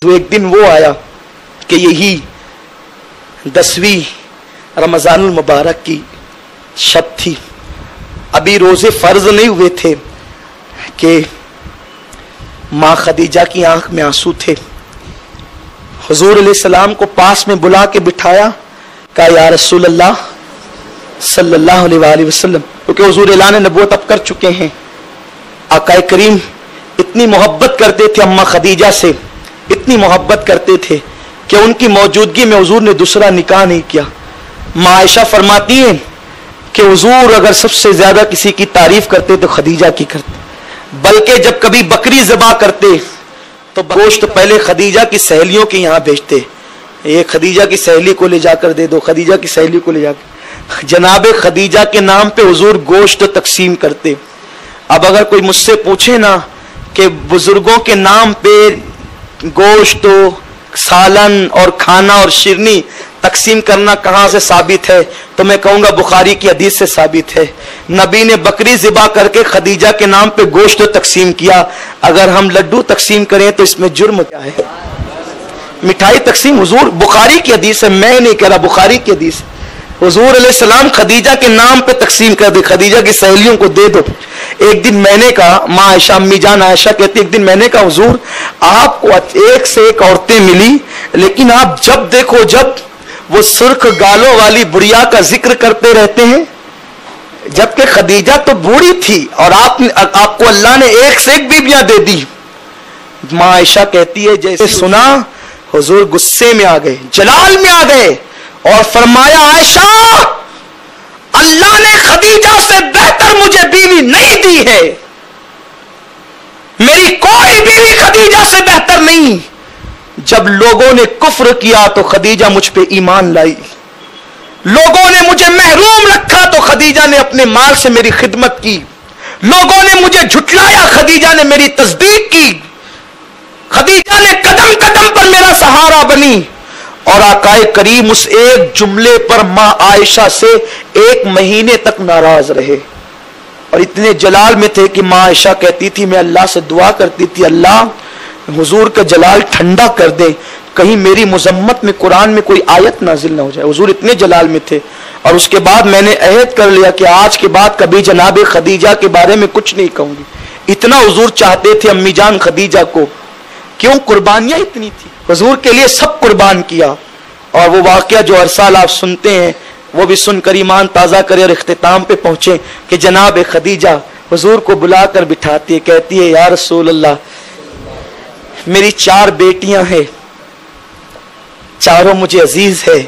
تو ایک دن وہ آیا کہ یہی 10ویں رمضان المبارک کی شب تھی، ابھی روزے فرض نہیں ہوئے تھے کہ ماں خدیجہ کی آنکھ میں آنسو تھے۔ حضور علیہ السلام کو پاس میں بلا کے بٹھایا، کہا یا رسول اللہ صلی اللہ علیہ وآلہ وسلم، کیونکہ حضور اعلان نبوت اب کر چکے ہیں۔ آقا کریم اتنی محبت کرتے تھے اماں خدیجہ سے، اتنی محبت کرتے تھے کہ ان کی موجودگی میں حضور نے دوسرا نکاح نہیں کیا۔ ماں عائشہ فرماتی ہیں کہ حضور اگر سب سے زیادہ کسی کی تعریف کرتے تو خدیجہ کی کرتے، بلکہ جب کبھی بکری ذبح کرتے تو گوشت پہلے خدیجہ کی سہیلیوں کے یہاں بھیجتے، یہ خدیجہ کی سہیلی کو لے جا کر دے دو، خدیجہ کی سہیلی کو لے جا کر، جناب خدیجہ کے نام پہ حضور گوشت تقسیم کرتے۔ اب اگر کوئی مجھ سے پوچھے نا کہ بزرگوں کے نام پہ گوشت سالن اور کھانا اور شیرنی تقسیم کرنا کہاں سے ثابت ہے، تو میں کہوں گا بخاری کی حدیث سے ثابت ہے۔ نبی نے بکری ذبح کر کے خدیجہ کے نام پہ گوشت تقسیم کیا۔ اگر ہم لڈو تقسیم کریں تو اس میں جرم کیا ہے؟ مٹھائی تقسیم حضور، بخاری کی حدیث ہے، میں نہیں کہہ رہا، بخاری کی حدیث ہے۔ حضور علیہ السلام خدیجہ کے نام پہ تقسیم کر دے، خدیجہ کی سہیلیوں کو دے دو۔ ایک دن میں نے کہا، ماں عائشہ امی جان عائشہ کہتی، ایک دن میں نے کہا حضور آپ کو ایک سے ایک عورتیں ملی، لیکن آپ جب دیکھو جب وہ سرخ گالوں والی بڑھیا کا ذکر کرتے رہتے ہیں، جبکہ خدیجہ تو بوڑھی تھی اور آپ کو اللہ نے ایک سے ایک بیویاں دے دی۔ ماں عائشہ کہتی ہے جیسے سنا حضور غصے میں آ گئے، جلال میں آ گئے اور فرمایا عائشہ اللہ نے خدیجہ سے بہتر مجھے بیوی نہیں دی ہے، میری کوئی بیوی خدیجہ سے بہتر نہیں۔ جب لوگوں نے کفر کیا تو خدیجہ مجھ پہ ایمان لائی، لوگوں نے مجھے محروم رکھا تو خدیجہ نے اپنے مال سے میری خدمت کی، لوگوں نے مجھے جھٹلایا خدیجہ نے میری تصدیق کی، خدیجہ نے قدم قدم پر میرا سہارا بنی۔ اور آقا کریم اس ایک جملے پر ماں عائشہ سے 1 مہینے تک ناراض رہے، اور اتنے جلال میں تھے کہ ماں عائشہ کہتی تھی میں اللہ سے دعا کرتی تھی اللہ حضور کا جلال ٹھنڈا کر دے، کہیں میری مذمت میں قرآن میں کوئی آیت نازل نہ ہو جائے۔ حضور اتنے جلال میں تھے، اور اس کے بعد میں نے عہد کر لیا کہ آج کے بعد کبھی جناب خدیجہ کے بارے میں کچھ نہیں کہوں گی۔ اتنا حضور چاہتے تھے امی جان خدیجہ کو، کیوں قربانیاں اتنی تھی، حضور کے لیے سب قربان کیا۔ اور وہ واقعہ جو ہر سال آپ سنتے ہیں وہ بھی سن کر ایمان تازہ کرے اور اختتام پہ پہنچے کہ جناب خدیجہ حضور کو بلا کر بٹھاتی ہے، کہتی ہے یا رسول اللہ میری 4 بیٹیاں ہیں، چاروں مجھے عزیز ہے،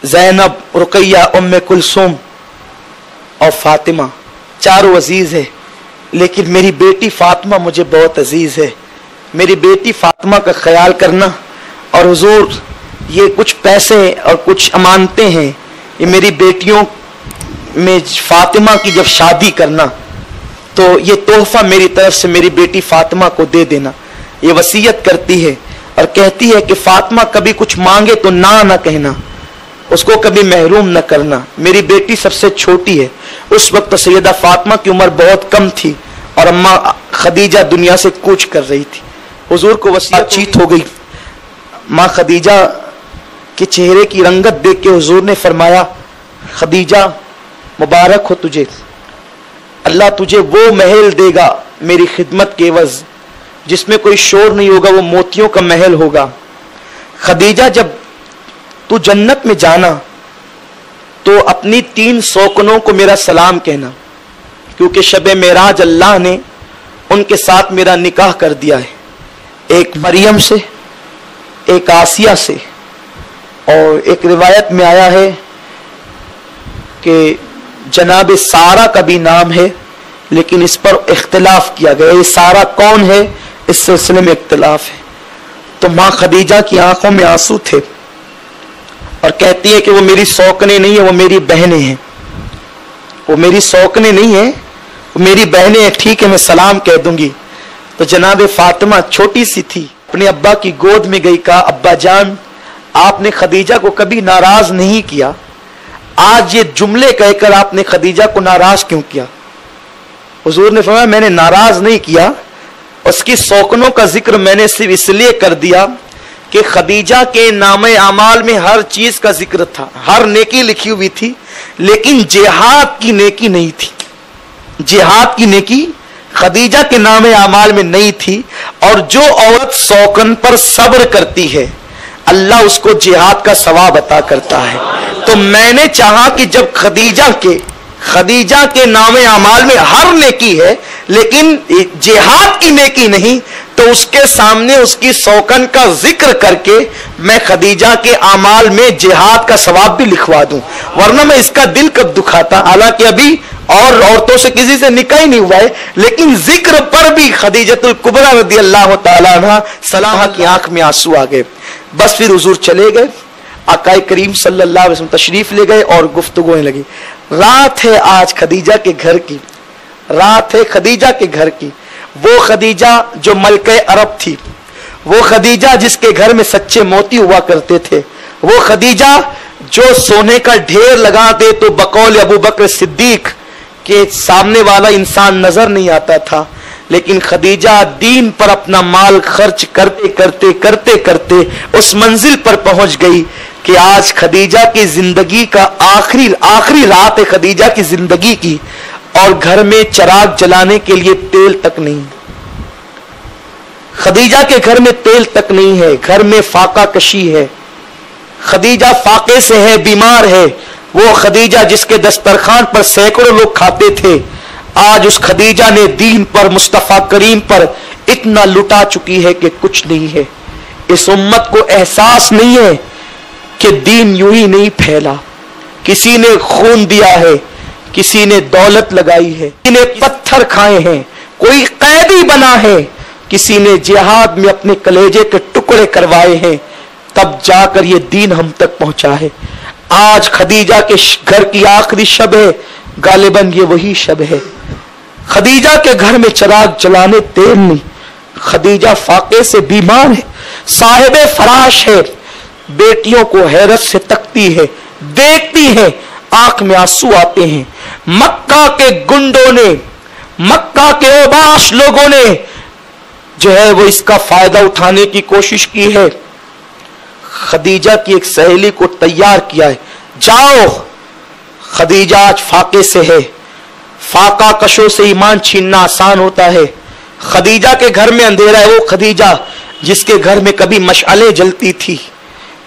زینب، رقیہ، ام کلثوم اور فاطمہ، چاروں عزیز ہے، لیکن میری بیٹی فاطمہ مجھے بہت عزیز ہے، میری بیٹی فاطمہ کا خیال کرنا۔ اور حضور یہ کچھ پیسے اور کچھ امانتیں ہیں، یہ میری بیٹیوں میں فاطمہ کی جب شادی کرنا تو یہ تحفہ میری طرف سے میری بیٹی فاطمہ کو دے دینا۔ یہ وصیت کرتی ہے اور کہتی ہے کہ فاطمہ کبھی کچھ مانگے تو نہ کہنا، اس کو کبھی محروم نہ کرنا، میری بیٹی سب سے چھوٹی ہے۔ اس وقت سیدہ فاطمہ کی عمر بہت کم تھی اور اماں خدیجہ دنیا سے کوچ کر رہی تھی۔ حضور کو وصیت چیت ہو گئی، ماں خدیجہ کے چہرے کی رنگت دیکھ کے حضور نے فرمایا خدیجہ مبارک ہو تجھے، اللہ تجھے وہ محل دے گا میری خدمت کے عوض جس میں کوئی شور نہیں ہوگا، وہ موتیوں کا محل ہوگا۔ خدیجہ جب تو جنت میں جانا تو اپنی 3 سوکنوں کو میرا سلام کہنا، کیونکہ شب معراج اللہ نے ان کے ساتھ میرا نکاح کر دیا ہے، ایک مریم سے، ایک آسیہ سے، اور ایک روایت میں آیا ہے کہ جناب سارہ کا بھی نام ہے، لیکن اس پر اختلاف کیا گیا، یہ سارہ کون ہے اس سلسلے میں اختلاف ہے۔ تو ماں خدیجہ کی آنکھوں میں آنسو تھے اور کہتی ہے کہ وہ میری سوکنے نہیں ہیں، وہ میری بہنیں ہیں، وہ میری سوکنے نہیں ہیں، وہ میری بہنیں ہیں، ٹھیک ہے میں سلام کہہ دوں گی۔ تو جناب فاطمہ چھوٹی سی تھی، اپنے ابا کی گود میں گئی، کہا ابا جان آپ نے خدیجہ کو کبھی ناراض نہیں کیا، آج یہ جملے کہہ کر آپ نے خدیجہ کو ناراض کیوں کیا؟ حضور نے فرمایا میں نے ناراض نہیں کیا، उसकी सौकनों का जिक्र मैंने सिर्फ इसलिए कर दिया कि खदीजा के नामे अमाल में हर चीज का जिक्र था, हर नेकी लिखी हुई थी, लेकिन जिहाद की नेकी नहीं थी। जिहाद की नेकी खदीजा के नामे अमाल में नहीं थी। और जो औरत सौकन पर सब्र करती है अल्लाह उसको जिहाद का सवाब अता करता है। तो मैंने चाहा कि जब खदीजा के नामे अमाल में हर नेकी है लेकिन जिहाद की नेकी नहीं, तो उसके सामने उसकी सौकन का जिक्र करके मैं खदीजा के अमाल में जिहाद का सवाब भी लिखवा दूं, वरना मैं इसका दिल कब दुखाता। हालांकि अभी और औरतों से किसी से निकाह ही नहीं हुआ है, लेकिन जिक्र पर भी खदीजतुल कुबरा रदियल्लाहु ताला अन्हा सलाह की आंख में आंसू आ गए। बस फिर हुजूर चले गए, आकाए करीम सल्लल्लाहु अलैहि वसल्लम तशरीफ ले गए और गुफ्तगूएं लगी। रात है आज खदीजा के घर की, रात है खदीजा के घर की। वो खदीजा जो मलके अरब थी, वो खदीजा जिसके घर में सच्चे मोती हुआ करते थे, वो खदीजा जो सोने का ढेर लगा दे तो बकौल अबू बकर सिद्दीक के सामने वाला इंसान नजर नहीं आता था, लेकिन खदीजा दीन पर अपना माल खर्च करते करते करते करते उस मंजिल पर पहुंच गई कि आज खदीजा की जिंदगी का आखिरी रात है खदीजा की जिंदगी की, और घर में चिराग जलाने के लिए तेल तक नहीं। खदीजा के घर में तेल तक नहीं है, घर में फाका कशी है। खदीजा फाके से है, बीमार है। वो खदीजा जिसके दस्तरखान पर सैकड़ों लोग खाते थे, आज उस खदीजा ने दीन पर, मुस्तफा करीम पर इतना लुटा चुकी है कि कुछ नहीं है। इस उम्मत को एहसास नहीं है कि दीन यूं ही नहीं फैला, किसी ने खून दिया है, किसी ने दौलत लगाई है, किसी ने पत्थर खाए हैं, कोई कैदी बना है, किसी ने जिहाद में अपने कलेजे के टुकड़े करवाए हैं, तब जाकर ये दीन हम तक पहुंचा है। आज खदीजा के घर की आखिरी शब है, गालिबन ये वही शब है। खदीजा के घर में चिराग जलाने तेल नहीं, खदीजा फाके से बीमार है, साहिबे फराश है, बेटियों को हैरत से तकती है, देखती है, आंख में आंसू आते हैं। मक्का के गुंडों ने, मक्का के ओबाश लोगों ने जो है वो इसका फायदा उठाने की कोशिश की है। खदीजा की एक सहेली को तैयार किया है, जाओ, खदीजा आज फाके से है। फाका कशों से ईमान छीनना आसान होता है। खदीजा के घर में अंधेरा है, वो खदीजा जिसके घर में कभी मशअलें जलती थी,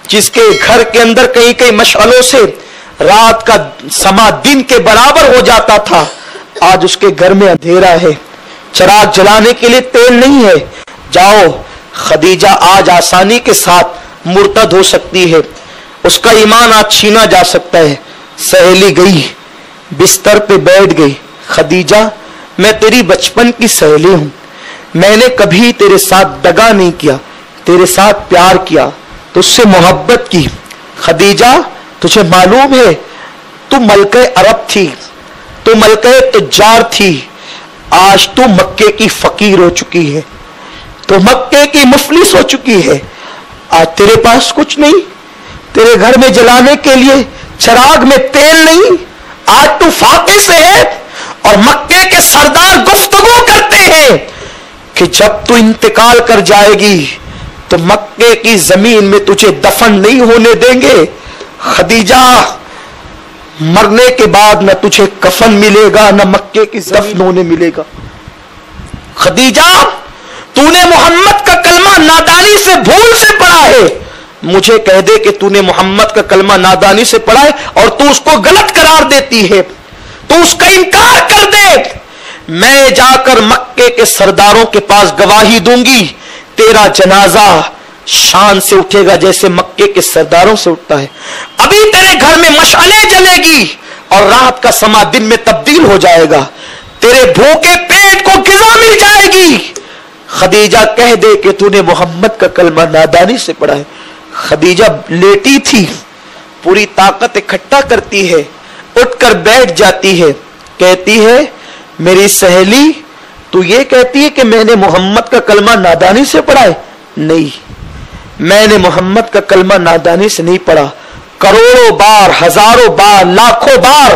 जिसके घर के अंदर कई कई मशअलों से रात का समा दिन के बराबर हो जाता था, आज उसके घर में अंधेरा है, चिराग जलाने के लिए तेल नहीं है। जाओ, खदीजा आज आसानी के साथ मुर्तद हो सकती है, उसका ईमान आज छीना जा सकता है। सहेली गई, बिस्तर पे बैठ गई। खदीजा, मैं तेरी बचपन की सहेली हूं, मैंने कभी तेरे साथ दगा नहीं किया, तेरे साथ प्यार किया, तुझसे मोहब्बत की। खदीजा, तुझे मालूम है तू मलके अरब थी, तू मलके तुज्जार थी, आज तू मक्के की फकीर हो चुकी है, तो मक्के की मुफलिस हो चुकी है। आज तेरे पास कुछ नहीं, तेरे घर में जलाने के लिए चिराग में तेल नहीं, आज तू फाके से है। और मक्के के सरदार गुफ्तगू करते हैं कि जब तू इंतकाल कर जाएगी तो मक्के की जमीन में तुझे दफन नहीं होने देंगे। खदीजा, मरने के बाद न तुझे कफन मिलेगा, न मक्के की दफन होने मिलेगा। खदीजा, तूने मोहम्मद का कलमा नादानी से भूल से पढ़ा है, मुझे कह दे कि तूने मोहम्मद का कलमा नादानी से पढ़ा है और तू उसको गलत करार देती है, तू उसका इनकार कर दे। मैं जाकर मक्के के सरदारों के पास गवाही दूंगी, तेरा जनाजा शान से उठेगा जैसे मक्के के सरदारों से उठता है। अभी तेरे घर में मशालें जलेगी और रात का समा दिन में तब्दील हो जाएगा, तेरे भूखे पेट को गिज़ा मिल जाएगी। खदीजा, कह दे कि तूने मोहम्मद का कलमा नादानी से पढ़ा है। खदीजा लेटी थी, पूरी ताकत इकट्ठा करती है, उठकर बैठ जाती है, कहती है, मेरी सहेली, तू ये कहती है कि मैंने मोहम्मद का कलमा नादानी से पढ़ा है? नहीं, मैंने मोहम्मद का कलमा नादानी से नहीं पढ़ा, करोड़ों बार, हजारों बार, लाखों बार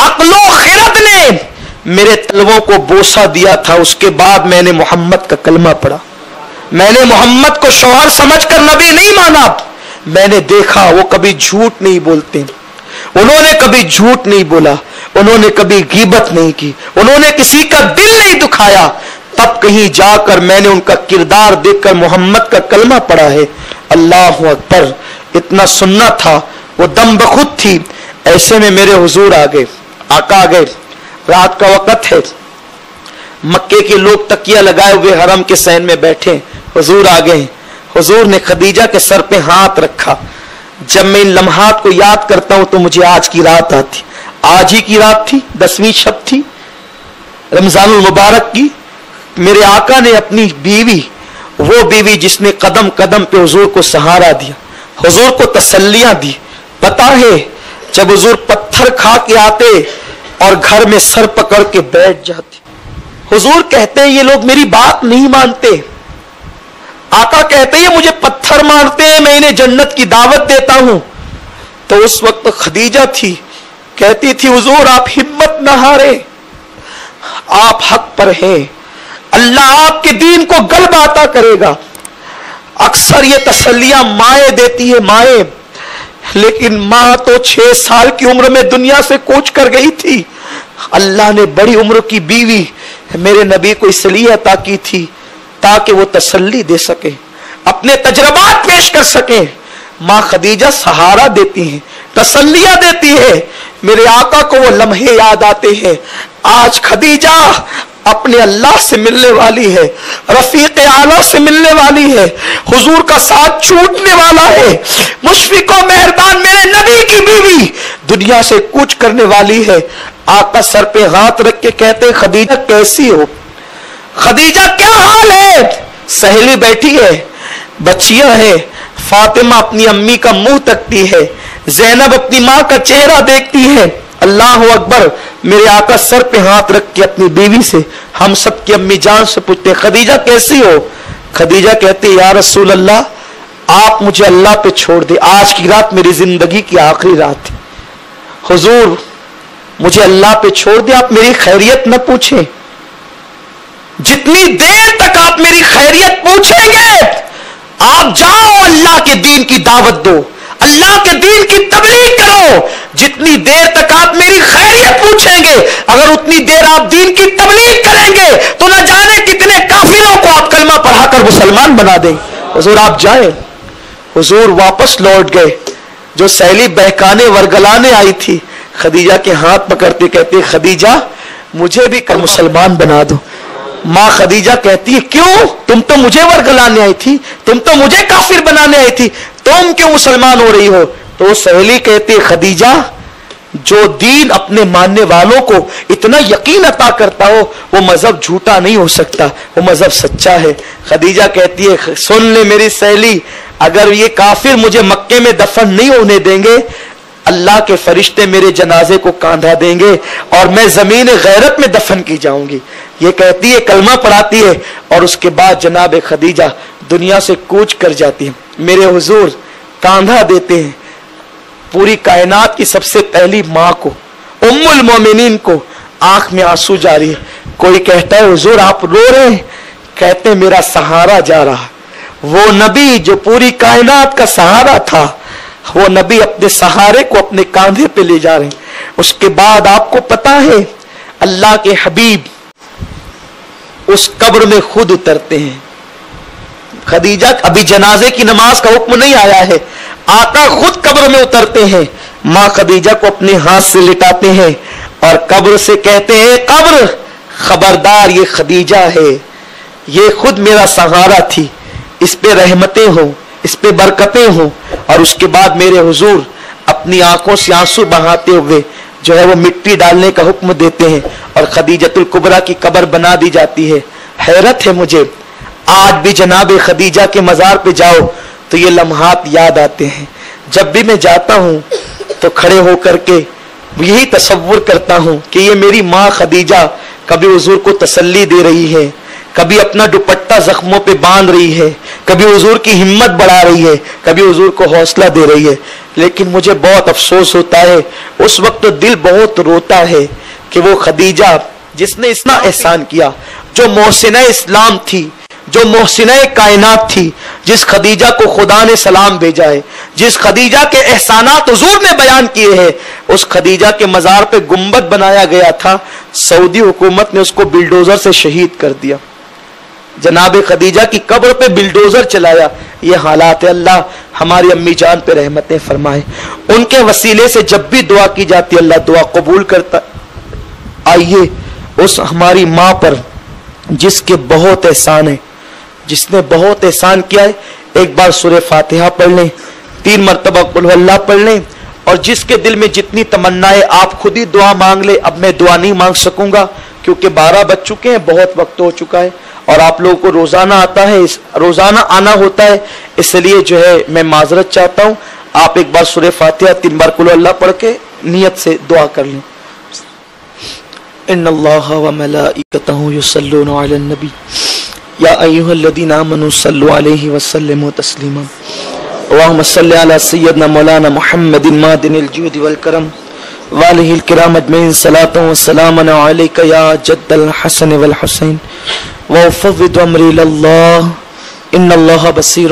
अक्लो खिरत ने मेरे तलवों को बोसा दिया था, उसके बाद मैंने मोहम्मद का कलमा पढ़ा। मैंने मोहम्मद को शौहर समझकर नबी नहीं माना। मैंने देखा वो कभी झूठ नहीं बोलते, उन्होंने कभी झूठ नहीं बोला, उन्होंने कभी गीबत नहीं की, उन्होंने किसी का दिल नहीं दुखाया। तब कहीं जाकर मैंने उनका किरदार देखकर मोहम्मद का कलमा पढ़ा है। अल्लाह अकबर। इतना सुनना था, वो दम बखुद थी। ऐसे में मेरे हुजूर आ गए, आका आ गए। रात का वक्त है, मक्के के लोग तकिया लगाए हुए हरम के सैन में बैठे, हुजूर आ गए। हुजूर ने खदीजा के सर पे हाथ रखा। जब मैं इन लम्हात को याद करता हूं तो मुझे आज की रात आती। आज ही की रात थी, 10वीं शब थी रमजानुल मुबारक की। मेरे आका ने अपनी बीवी, वो बीवी जिसने कदम कदम पे हुजूर को सहारा दिया, हुजूर को तसल्लियां दी। पता है जब हुजूर पत्थर खा के आते और घर में सर पकड़ के बैठ जाते, हुजूर कहते हैं ये लोग मेरी बात नहीं मानते। आका कहते हैं मुझे पत्थर मारते हैं, मैं इन्हें जन्नत की दावत देता हूं। तो उस वक्त खदीजा थी, कहती थी हुजूर आप हिम्मत न हारे, आप हक पर हैं, अल्लाह आपके दीन को गलबाता करेगा। अक्सर ये तसल्लियां माए देती है, माए। लेकिन मां तो 6 साल की उम्र में दुनिया से कूच कर गई थी। अल्लाह ने बड़ी उम्र की बीवी मेरे नबी को इसलिए अता की थी ताकि वो तसल्ली दे सके, अपने तजर्बात पेश कर सके। मां खदीजा सहारा देती हैं, तसल्लियां देती है। मेरे आका को वो लम्हे याद आते हैं। आज खदीजा अपने अल्लाह से मिलने वाली है, रफीक आला से मिलने वाली है, हुजूर का साथ छूटने वाला है। मुशफिक और मेहरबान मेरे नबी की बीवी दुनिया से कूच करने वाली है। आका सर पे हाथ रख के कहते खदीजा कैसी हो? खदीजा क्या हाल है? सहेली बैठी है, बच्चियां हैं। फातिमा अपनी अम्मी का मुंह तकती है, ज़ैनब अपनी मां का चेहरा देखती है। अल्लाह अकबर। मेरे आका सर पे हाथ रख के अपनी बीवी से, हम सब की अम्मी जान से पूछते खदीजा कैसी हो? खदीजा कहती या रसूल अल्लाह आप मुझे अल्लाह पे छोड़ दे, आज की रात मेरी जिंदगी की आखिरी रात है। हुजूर मुझे अल्लाह पे छोड़ दे, आप मेरी खैरियत न पूछें। जितनी देर तक आप मेरी खैरियत पूछेंगे, आप जाओ अल्लाह के दीन की दावत दो, अल्लाह के दीन की तबलीग करो। जितनी देर तक आप मेरी खैरियत पूछेंगे, अगर उतनी देर आप दीन की तबलीग करेंगे तो न जाने कितने काफिरों को आप कलमा पढ़ाकर मुसलमान बना देंगे। हुजूर आप जाए। हुजूर वापस लौट गए। जो सहेली बहकाने वरगलाने आई थी, खदीजा के हाथ पकड़ते कहते खदीजा मुझे भी कल मुसलमान बना दो। माँ खदीजा कहती है क्यों? तुम तो मुझे वरगलाने आई थी, तुम तो मुझे काफिर बनाने आई थी, तुम क्यों मुसलमान हो रही हो? तो सहेली कहती है खदीजा जो दीन अपने मानने वालों को इतना यकीन अता करता हो वो मजहब झूठा नहीं हो सकता, वो मजहब सच्चा है। खदीजा कहती है सुन ले मेरी सहेली, अगर ये काफिर मुझे मक्के में दफन नहीं होने देंगे, अल्लाह के फरिश्ते मेरे जनाजे को कांधा देंगे और मैं जमीन गैरत में दफन की जाऊंगी। ये कहती है, कलमा पढ़ाती है और उसके बाद जनाब खदीजा दुनिया से कूच कर जाती है। मेरे हुजूर कांधा देते हैं पूरी कायनात की सबसे पहली माँ को, उम्मुल मोमिनीन को। आंख में आंसू जारी है। कोई कहता है हुजूर आप रो रहे हैं? कहते मेरा सहारा जा रहा। वो नबी जो पूरी कायनात का सहारा था, वो नबी अपने सहारे को अपने कांधे पे ले जा रहे हैं। उसके बाद आपको पता है अल्लाह के हबीब उस कब्र में खुद उतरते हैं। खदीजा अभी जनाजे की नमाज का हुक्म नहीं आया है, आका खुद कब्र में उतरते हैं। माँ खदीजा को अपने हाथ से लिटाते हैं और कब्र से कहते हैं कब्र खबरदार ये खदीजा है, ये खुद मेरा सहारा थी, इस पे रहमतें हो, इस पे बरकतें हो। और उसके बाद मेरे हुजूर अपनी आंखों से आंसू बहाते हुए जो है वो मिट्टी डालने का हुक्म देते हैं और खदीजतुल कुबरा की कब्र बना दी जाती है। हैरत है मुझे, आज भी जनाब खदीजा के मजार पे जाओ तो ये लम्हात याद आते हैं। जब भी मैं जाता हूँ तो खड़े होकर के यही तसव्वुर करता हूँ कि ये मेरी माँ खदीजा कभी हुजूर को तसल्ली दे रही है, कभी अपना दुपट्टा जख्मों पे बांध रही है, कभी हुजूर की हिम्मत बढ़ा रही है, कभी हुजूर को हौसला दे रही है। लेकिन मुझे बहुत अफसोस होता है, उस वक्त तो दिल बहुत रोता है कि वो खदीजा جس نے اتنا احسان کیا، جو محسنہ اسلام تھی، جو محسنہ کائنات تھی، جس خدیجہ کو خدا نے سلام بھیجا ہے، جس خدیجہ کے احسانات حضور نے بیان کیے ہیں، اس خدیجہ کے مزار پہ گنبد بنایا گیا تھا، سعودی حکومت نے اس کو بلڈوزر سے شہید کر دیا، جناب خدیجہ کی قبر پہ بلڈوزر چلایا۔ یہ حالات ہے، اللہ ہماری امی جان پہ رحمتیں فرمائے، ان کے وسیلے سے جب بھی دعا کی جاتی اللہ دعا قبول کرتا۔ آئیے اس ہماری ماں پر جس کے بہت احسان ہے، جس نے بہت احسان کیا ہے، ایک بار سورہ فاتحہ پڑھ لیں، 3 مرتبہ قل ہو اللہ پڑھ لیں، اور جس کے دل میں جتنی تمنا ہے آپ خود ہی دعا مانگ لیں۔ اب میں دعا نہیں مانگ سکوں گا کیونکہ 12 بج چکے ہیں، بہت وقت ہو چکا ہے، اور آپ لوگوں کو روزانہ آنا ہوتا ہے، اس لیے جو ہے میں معذرت چاہتا ہوں۔ آپ ایک بار سورہ فاتحہ 3 بار قل ہو اللہ پڑھ کے نیت سے دعا کر لیں۔ ان اللہ وملائکتہ یصلون علی النبی یا ایھا الذین آمنوا صلوا علیہ وسلموا تسلیما اللهم صل علی سیدنا مولانا محمد معدن الجود والکرم وآلہ الکرام اجمعین صلاۃ و سلام علیک یا جد الحسن والحسین وافوض امری الی اللہ ان اللہ بصیر